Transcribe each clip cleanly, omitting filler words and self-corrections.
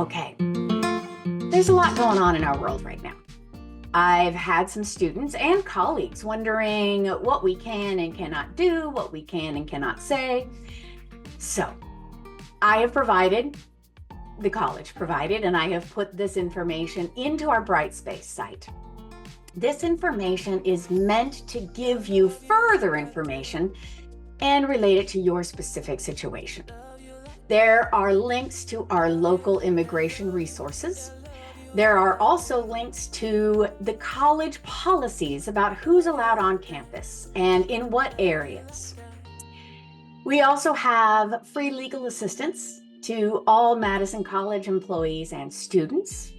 Okay, there's a lot going on in our world right now. I've had some students and colleagues wondering what we can and cannot do, what we can and cannot say. So I have provided, the college provided, and I have put this information into our Brightspace site. This information is meant to give you further information and relate it to your specific situation. There are links to our local immigration resources. There are also links to the college policies about who's allowed on campus and in what areas. We also have free legal assistance to all Madison College employees and students.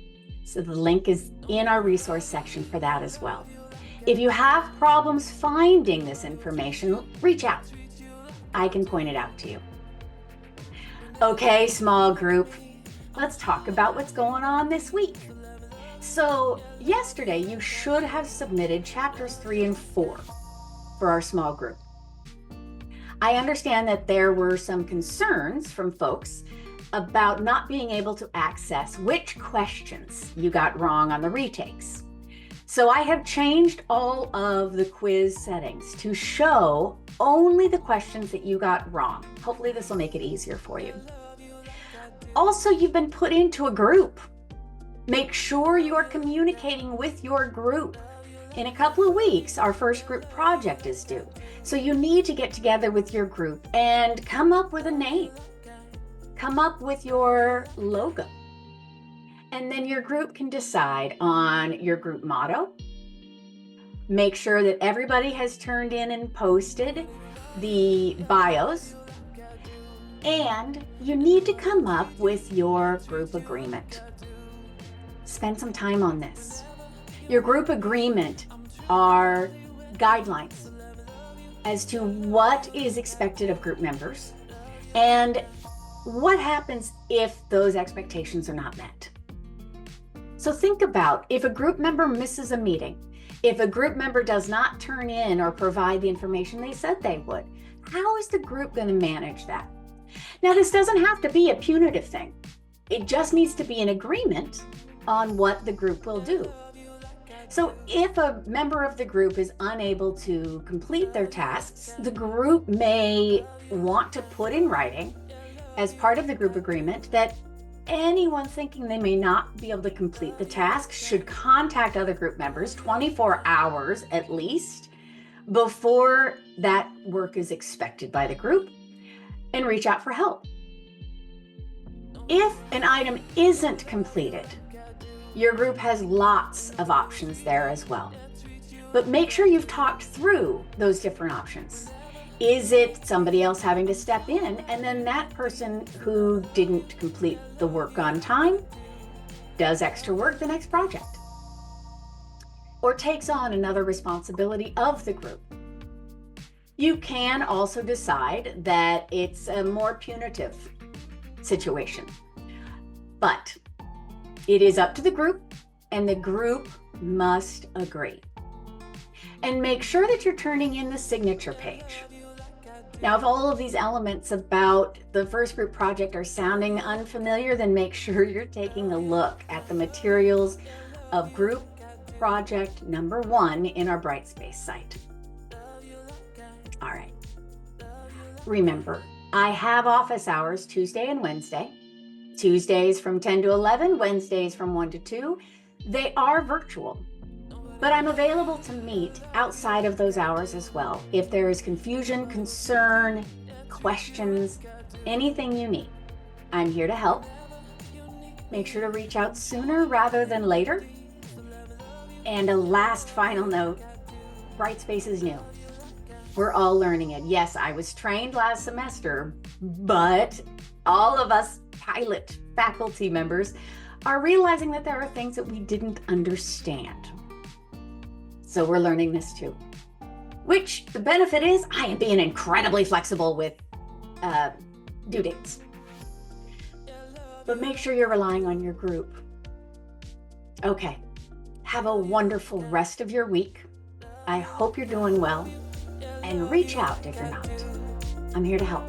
So the link is in our resource section for that as well. If you have problems finding this information, reach out. I can point it out to you. Okay, small group, let's talk about what's going on this week. So yesterday, you should have submitted chapters 3 and 4 for our small group. I understand that there were some concerns from folks about not being able to access which questions you got wrong on the retakes. So I have changed all of the quiz settings to show only the questions that you got wrong. Hopefully this will make it easier for you. Also, you've been put into a group. Make sure you're communicating with your group. In a couple of weeks, our first group project is due. So you need to get together with your group and come up with a name. Come up with your logo. And then your group can decide on your group motto. Make sure that everybody has turned in and posted the bios. And you need to come up with your group agreement. Spend some time on this. Your group agreement are guidelines as to what is expected of group members and what happens if those expectations are not met. So think about if a group member misses a meeting, if a group member does not turn in or provide the information they said they would, how is the group going to manage that? Now, this doesn't have to be a punitive thing. It just needs to be an agreement on what the group will do. So if a member of the group is unable to complete their tasks, the group may want to put in writing as part of the group agreement that anyone thinking they may not be able to complete the task should contact other group members 24 hours at least before that work is expected by the group and reach out for help. If an item isn't completed, your group has lots of options there as well. But make sure you've talked through those different options. Is it somebody else having to step in and then that person who didn't complete the work on time does extra work the next project or takes on another responsibility of the group? You can also decide that it's a more punitive situation, but it is up to the group and the group must agree. And make sure that you're turning in the signature page. Now, if all of these elements about the first group project are sounding unfamiliar, then make sure you're taking a look at the materials of group project number 1 in our Brightspace site. All right. Remember, I have office hours Tuesday and Wednesday. Tuesdays from 10 to 11, Wednesdays from 1 to 2. They are virtual. But I'm available to meet outside of those hours as well. If there is confusion, concern, questions, anything you need, I'm here to help. Make sure to reach out sooner rather than later. And a last final note, Brightspace is new. We're all learning it. Yes, I was trained last semester, but all of us pilot faculty members are realizing that there are things that we didn't understand. So we're learning this too, which the benefit is I am being incredibly flexible with due dates. But make sure you're relying on your group. Okay, have a wonderful rest of your week. I hope you're doing well and reach out if you're not. I'm here to help.